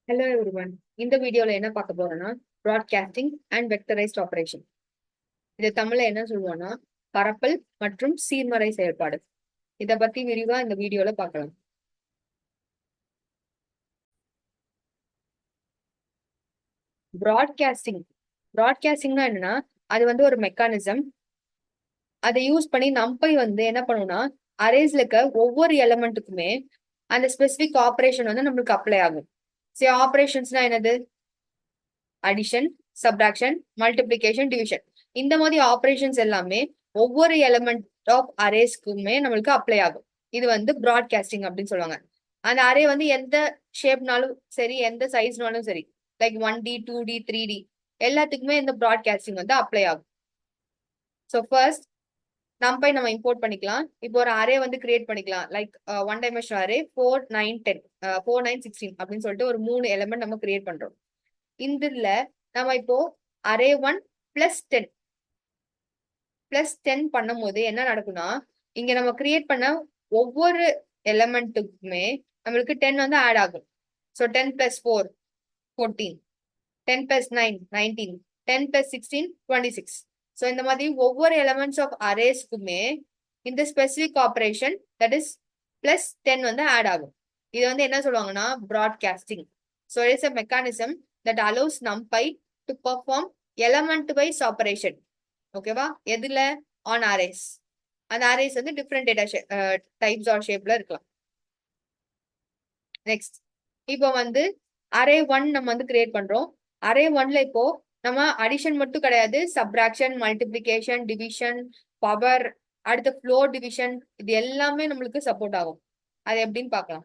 Hello everyone. இந்த வீடியோல என்ன பார்க்க போறோம்னா ப்ராட்காஸ்டிங் அண்ட் வெக்டரைஸ்ட் ஆபரேஷன். இது தமிழ்ல என்ன சொல்லுவோம்னா பரப்பல் மற்றும் சீர்மறை செயல்பாடு. இத பத்தி விரிவா இந்த வீடியோல பார்க்கலாம். ப்ராட்காஸ்டிங் ப்ராட்காஸ்டிங்னா என்னன்னா அது ஒரு மெக்கானிசம். அதை யூஸ் பண்ணி நம்பை என்ன பண்ணும்னா அரேஸ்ல இருக்க ஒவ்வொரு எலமெண்ட்டுக்குமே அந்த ஸ்பெசிபிக் ஆபரேஷன் நம்மளுக்கு அப்ளை ஆகும். சரி, ஆபரேஷன்ஸ்னா என்னது? Addition, subtraction, multiplication, division. இந்த மாதிரி ஆபரேஷன்ஸ் எல்லாமே ஒவ்வொரு எலிமெண்ட் ஆஃப் அரேஸ்க்குமே நம்மளுக்கு அப்ளை ஆகும். இது ப்ராட்காஸ்டிங் அப்படின்னு சொல்லுவாங்க. அந்த அரே எந்த ஷேப்னாலும் சரி, எந்த சைஸ்னாலும் சரி, லைக் 1D 2D 3D எல்லாத்துக்குமே இந்த ப்ராட்காஸ்டிங் அப்ளை ஆகும். ஸோ ஃபர்ஸ்ட் நம்ம இம்போர்ட் பண்ணிக்கலாம். இப்போ ஒரு அரே கிரியேட் பண்ணிக்கலாம். லைக் ஒன் டைமென்ஷனல் அரே 4 9 10 4 9 16 அப்படின்னு சொல்லிட்டு ஒரு 3 எலிமெண்ட் நம்ம கிரியேட் பண்றோம். இதுல நம்ம இப்போ அரே 1 +10 பண்ணும் போது என்ன நடக்கும்னா இங்க நம்ம கிரியேட் பண்ண ஒவ்வொரு எலிமெண்ட்டுக்குமே நம்மளுக்கு 10 ஆட் ஆகும். ஸோ 10 + 4 14, 10 + 9 19, 10 + 16 26. ஸோ இந்த மாதிரி ஒவ்வொரு எலிமெண்ட்ஸ் ஆஃப் அரேஸ்க்குமே இந்த specific operation that is +10 add ஆகும். இது என்ன சொல்லுவாங்கன்னா broadcasting. So it's a mechanism that allows numpy to perform element wise operation. ஓகேவா? எதுல? On arrays. அந்த arrays different data types are ஷேப்ல இருக்கலாம். நெக்ஸ்ட் இப்போ அரே 1 நம்ம கிரியேட் பண்றோம். அரே 1ல இப்போ நம்ம அடிஷன் மட்டும் கிடையாது, சப்ராக்ஷன், மல்டிபிளிகேஷன், டிவிஷன், பவர், அடுத்த ஃப்ளோர் டிவிஷன், இது எல்லாமே நம்மளுக்கு சப்போர்ட் ஆகும். அது எப்படின்னு பார்க்கலாம்.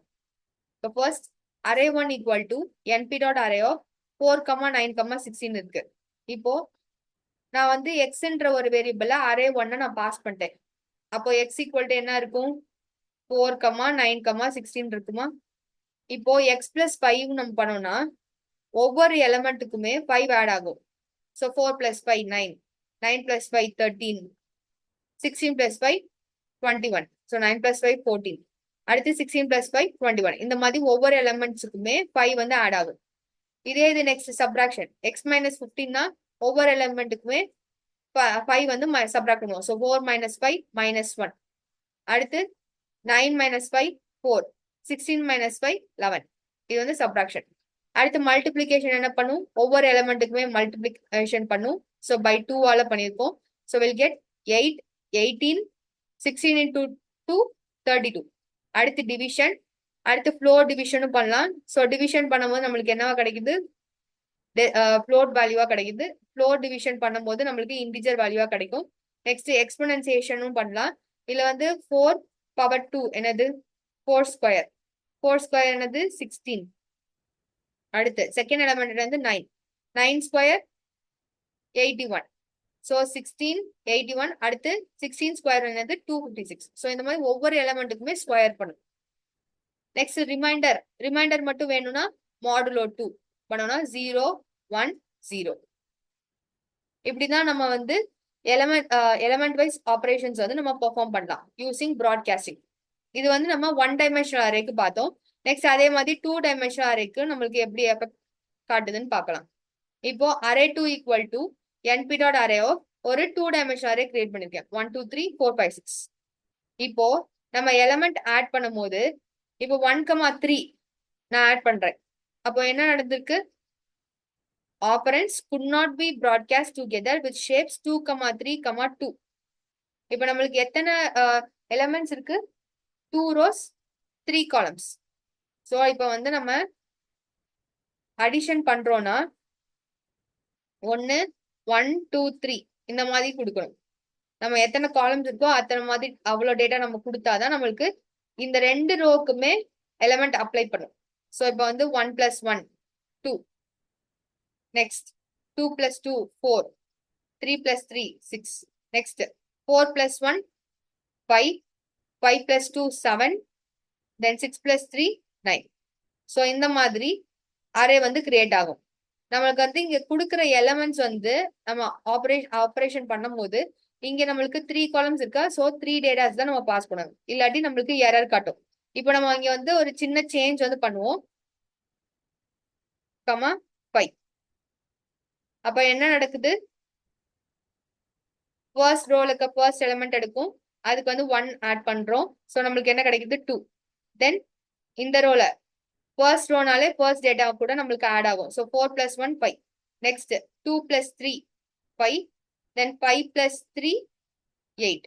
இப்போ first array 1 equal to np.array of 4, 9, 16 இருக்கு. இப்போ நான் எக்ஸ்ன்ற ஒரு வேரியபிள் அரே 1 நான் பாஸ் பண்ணிட்டேன். அப்போ எக்ஸ் ஈக்குவல் டு என்ன இருக்கும்? 4, 9, 16 இருக்குமா? இப்போ எக்ஸ் பிளஸ் 5 நம்ம பண்ணோம்னா ஒவ்வொரு எலிமெண்ட்டுக்குமே 5 ஆட் ஆகும். ஸோ 4 + 5 9, 9 + 5 13, 16 + 5 21. ஸோ 9 + 5 14. அடுத்து 16 + 5 21. இந்த மாதிரி ஒவ்வொரு எலிமெண்ட்ஸுக்குமே 5 ஆட் ஆகும். இதே இது நெக்ஸ்ட் சப்ராக்ஷன். எக்ஸ் மைனஸ் 15னா ஒவ்வொரு எலிமெண்ட்டுக்குமே 5 சப்ராக்ட் பண்ணுவோம். ஸோ 4 - 5 -1. அடுத்து 9 - 5 4, 16 - 5 11. இது சப்ராக்ஷன். அடுத்து மல்டிபிளிகேஷன் என்ன பண்ணும்? ஒவ்வொரு எலிமெண்ட்டுக்குமே மல்டிபிளிகேஷன் பண்ணும். ஸோ பை 2ஆல பண்ணியிருக்கோம். So will get 8, 18, 16 × 2 32. அடுத்து டிவிஷன். அடுத்து ஃப்ளோர் டிவிஷனும் பண்ணலாம். ஸோ டிவிஷன் பண்ணும்போது நம்மளுக்கு என்னவா கிடைக்குது? ஃப்ளோட் வேல்யூவா கிடைக்குது. ஃப்ளோர் டிவிஷன் பண்ணும்போது நம்மளுக்கு இன்டிஜர் வேல்யூவா கிடைக்கும். நெக்ஸ்ட் எக்ஸ்பொனன்சியேஷனும் பண்ணலாம். இதுல 4 பவர் 2 என்னது? 4 ஸ்கொயர். 4 ஸ்கொயர் என்னது? 16. அடுத்து செகண்ட் எலிமெண்ட் 9. 9 ஸ்கொயர் 81. ஸோ 16 81. அடுத்து 16 ஸ்கொயர் என்னது? 256. ஸோ இந்த மாதிரி ஒவ்வொரு எலிமெண்ட்டுக்குமே ஸ்கொயர் பண்ணும். நெக்ஸ்ட் ரிமைண்டர் மட்டும் வேணும்னா மாடுலோ 2 பண்ணோம்னா 0 1 0. இப்படிதான் நம்ம எலிமெண்ட் வைஸ் ஆபரேஷன்ஸ் நம்ம பெர்ஃபார்ம் பண்ணலாம் யூசிங் ப்ராட்காஸ்டிங். இது நம்ம 1 டைமென்ஷனல் அரேக்கு பார்த்தோம். நெக்ஸ்ட் அதே மாதிரி 2 டைமென்ஷனல் அரேக்கு நம்மளுக்கு எப்படி எஃபெக்ட் காட்டுதுன்னு பார்க்கலாம். இப்போ array 2 equal to np.array of ஒரு 2 டைமென்ஷனல் அரே கிரியேட் பண்ணிருக்கேன். 1 2 3 4 5 6. இப்போ நம்ம எலிமெண்ட் ஆட் பண்ணும் போது இப்போ 1, 3 நான் ஆட் பண்றேன். அப்போ என்ன நடந்திருக்கு? Operands could not be broadcast together with shapes 2, 3, 2. இப்போ நம்மளுக்கு எத்தனை எலிமெண்ட்ஸ் இருக்கு? 2 rows 3 columns. ஸோ இப்போ நம்ம அடிஷன் பண்றோம்னா 1 1 2 3 இந்த மாதிரி கொடுக்கணும். நம்ம எத்தனை காலம்ஸ் இருக்கோ அத்தனை மாதிரி அவ்வளோ டேட்டா நம்ம கொடுத்தாதான் நம்மளுக்கு இந்த 2 ரோக்குமே எலிமெண்ட் அப்ளை பண்ணும். ஸோ இப்போ 1 + 1 2. நெக்ஸ்ட் 2 + 2 4, 3 + 3 6. Next 4 + 1 5, 5 + 2 7, then 6 + 3 9. ஸோ இந்த மாதிரி அரே கிரியேட் ஆகும். நம்மளுக்கு இங்க கொடுக்குற எலிமெண்ட்ஸ் நம்ம ஆபரேஷன் பண்ணும் போது இங்க நம்மளுக்கு 3 காலம்ஸ் இருக்கா. ஸோ 3 டேட்டாஸ் தான் நம்ம பாஸ் பண்ணணும். இல்லாட்டி நம்மளுக்கு எரர் காட்டும். இப்போ நம்ம இங்க ஒரு சின்ன சேஞ்ச் பண்ணுவோம். கமா 5. அப்ப என்ன நடக்குது? ஃபர்ஸ்ட் ரோல ஃபர்ஸ்ட் எலிமெண்ட் எடுக்கும், அதுக்கு வந்து 1 ஆட் பண்றோம். ஸோ நம்மளுக்கு என்ன கிடைக்குது? 2. தென் இந்த ரோல ஃபர்ஸ்ட் ரோனாலே ஃபர்ஸ்ட் டேட்டா கூட நம்மளுக்கு ஆட் ஆகும். ஸோ 4 + 1 5. நெக்ஸ்ட் 2 + 3 5. தென் 5 + 3 8.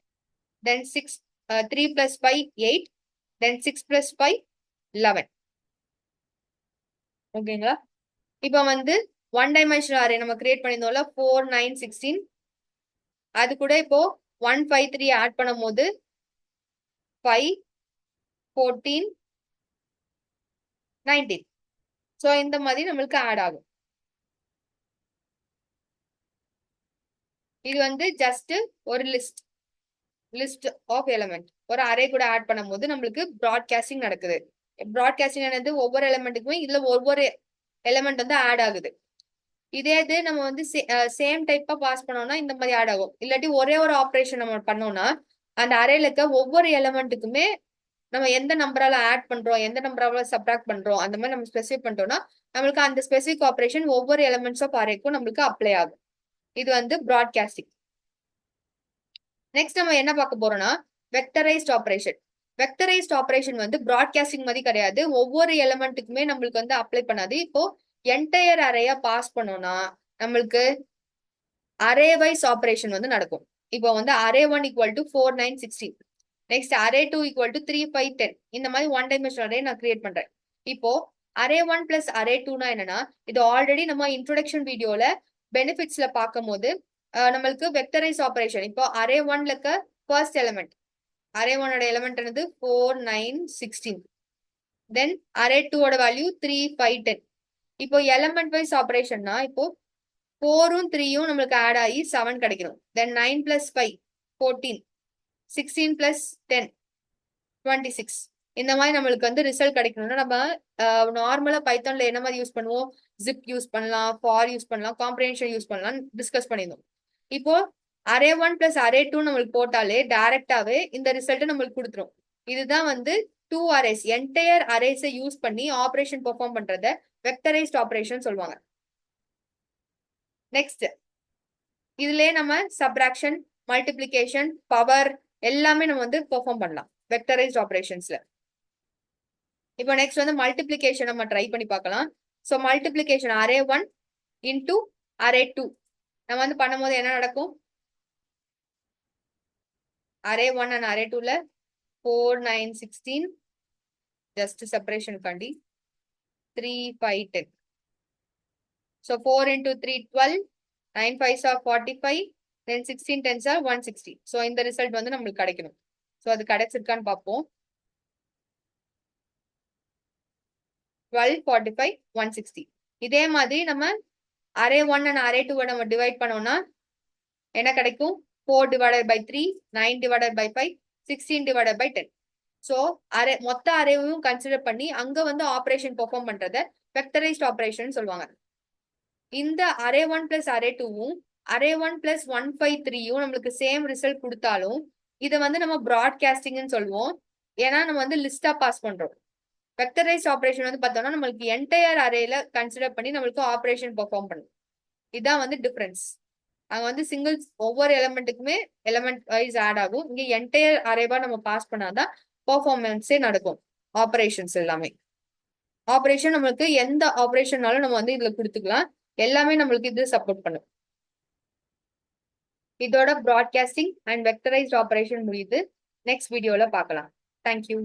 தென் 6 3 + 5 8. தென் 6 + 5 11. ஓகேங்களா? இப்போ வந்து 1 டைமென்ஷனல் அரே நம்ம கிரியேட் பண்ணியிருந்தோம்ல 4 9 16. அது கூட இப்போ 1 5 3 ஆட் பண்ணும் போது 5 14 19. ஸோ இந்த மாதிரி நம்மளுக்கு ஆட் ஆகும். இது வந்து ஜஸ்ட் ஒரு லிஸ்ட் ஆஃப் எலிமெண்ட் ஒரு அரே கூட ஆட் பண்ணும்போது நம்மளுக்கு ப்ராட்காஸ்டிங் நடக்குது. ப்ராட்காஸ்டிங் ஆனது ஒவ்வொரு எலிமெண்ட்டுக்குமே இதுல ஒவ்வொரு எலிமெண்ட் வந்து ஆட் ஆகுது. இதே இது நம்ம வந்து சேம் டைப்பா பாஸ் பண்ணோம்னா இந்த மாதிரி ஆட் ஆகும். இல்லாட்டி ஒரே ஒரு ஆப்ரேஷன் நம்ம பண்ணோம்னா அந்த அரேல இருக்க ஒவ்வொரு எலிமெண்ட்டுக்குமே நம்ம எந்த நம்பரால ஆட் பண்றோம், எந்த நம்பரால சப்ராக்ட் பண்றோம், அந்த மாதிரி நம்ம ஸ்பெசிஃபை பண்ணிட்டோம்னா நம்மளுக்கு அந்த ஸ்பெசிபிக் ஆப்ரேஷன் ஒவ்வொரு எலிமெண்ட்ஸ் ஆஃப் அரேக்கும் நம்மளுக்கு அப்ளை ஆகும். இது வந்து ப்ராட்காஸ்டிங். நெக்ஸ்ட் நம்ம என்ன பார்க்க போறோம்னா வெக்டரைஸ்ட் ஆப்ரேஷன். வெக்டரைஸ்ட் ஆப்ரேஷன் வந்து ப்ராட்காஸ்டிங் மாதிரி கிடையாது. ஒவ்வொரு எலிமெண்ட்டுக்குமே நம்மளுக்கு வந்து அப்ளை பண்ணாது. இப்போ என்டையர் அரேயா பாஸ் பண்ணோம்னா நம்மளுக்கு அரே வைஸ் ஆப்ரேஷன் வந்து நடக்கும். இப்போ வந்து அரே 1 = 4 9 16. Next array 2 = 3 5 10. இந்த மாதிரி 1 டைமென்ஷனல் அரே நான் கிரியேட் பண்றேன். இப்போ அரே 1 + அரே 2னா என்னன்னா இது ஆல்ரெடி நம்ம இன்ட்ரோடக்ஷன் வீடியோல பெனிஃபிட்ஸ்ல பார்க்கும் போது நம்மளுக்கு வெக்டரைஸ் ஆப்ரேஷன். இப்போ அரே 1ல இருக்க ஃபர்ஸ்ட் எலிமெண்ட் அரே 1ஓட எலிமெண்ட் என்னது 4 9 16. தென் அரே 2ஓட வேல்யூ 3 5 10. இப்போ எலிமெண்ட் வைஸ் ஆப்ரேஷன்னா இப்போ 4ம் 3யும் நம்மளுக்கு ஆட் ஆகி 7 கிடைக்கணும். தென் 9 + 5 14. 16 + 10 26. இந்த மாதிரி நம்மளுக்கு வந்து ரிசல்ட் கிடைக்கணும்னா நம்ம நார்மலா பைத்தான்ல என்ன மாதிரி யூஸ் பண்ணுவோம்? ஜிப் யூஸ் பண்ணலாம், ஃபார் யூஸ் பண்ணலாம், காம்ப்ரிஹென்ஷன் யூஸ் பண்ணலாம் டிஸ்கஸ் பண்ணியிருந்தோம். இப்போ அரே 1 + அரே 2 நம்மளுக்கு போட்டாலே டைரக்டாவே இந்த ரிசல்ட் நம்மளுக்கு கொடுத்துரும். இதுதான் வந்து 2 அரேஸ் என்டையர் அரேஸை யூஸ் பண்ணி ஆப்ரேஷன் பெர்ஃபார்ம் பண்றத வெக்டரைஸ்ட் ஆப்ரேஷன் சொல்லுவாங்க. நெக்ஸ்ட் இதுலயே நம்ம சப்ராக்ஷன், மல்டிப்ளிகேஷன், பவர் எல்லாமே நம்ம வந்து பெர்ஃபார்ம் பண்ணலாம் வெக்டரைஸ்ட் ஆப்ரேஷன்ஸ்ல. இப்போ நெக்ஸ்ட் வந்து மல்டிப்ளிகேஷன் நம்ம ட்ரை பண்ணி பார்க்கலாம். So multiplication array 1 into array 2 நம்ம வந்து பண்ணும்போது என்ன நடக்கும்? அரே 1 அண்ட் அரே 2ல 4 9 16 ஜஸ்ட் செப்பரேஷன் காண்டி 3 5 10. So 4 × 3 12. 9 5s are 45. Then 16 10s are 160. So இந்த ரிசல்ட் வந்து நம்மளுக்கு கிடைக்கணும். ஸோ அது கிடைச்சிருக்கான்னு பார்ப்போம். 12 45 160. இதே மாதிரி நம்ம அரே 1 அண்ட் அரே 2 நம்ம டிவைட் பண்ணோம்னா என்ன கிடைக்கும்? 4 / 3, 9 / 5, 16 / 10. ஸோ மொத்த அரேவையும் கன்சிடர் பண்ணி அங்க வந்து ஆப்ரேஷன் பெர்ஃபார்ம் பண்றத வெக்டரைஸ்ட் ஆப்ரேஷன் சொல்லுவாங்க. இந்த அரே 1 + அரே 2வும் அரே 1 + 1 5 3யும் நம்மளுக்கு சேம் ரிசல்ட் கொடுத்தாலும் இதை வந்து நம்ம ப்ராட்காஸ்டிங்னு சொல்லுவோம். ஏன்னா நம்ம வந்து லிஸ்டா பாஸ் பண்றோம். வெக்டரைஸ்ட் ஆப்ரேஷன் வந்து பார்த்தோம்னா நம்மளுக்கு என்டையர் அரேல கன்சிடர் பண்ணி நம்மளுக்கு ஆப்ரேஷன் பெர்ஃபார்ம் பண்ணும். இதான் வந்து டிஃபரன்ஸ். அங்க வந்து சிங்கிள்ஸ் ஒவ்வொரு எலிமெண்ட்டுக்குமே எலிமெண்ட் வைஸ் ஆட் ஆகும். இங்க என்டையர் அரேவா நம்ம பாஸ் பண்ணாதான் பெர்ஃபார்மன்ஸே நடக்கும். ஆப்ரேஷன்ஸ் எல்லாமே ஆப்ரேஷன் நம்மளுக்கு எந்த ஆப்ரேஷன்னாலும் நம்ம வந்து இதுல கொடுத்துக்கலாம். எல்லாமே நம்மளுக்கு இது சப்போர்ட் பண்ணும். இதோட ப்ராட்காஸ்டிங் அண்ட் வெக்டரைஸ்ட் ஆப்ரேஷன் முடியுது. நெக்ஸ்ட் வீடியோல பார்க்கலாம். தேங்க்யூ.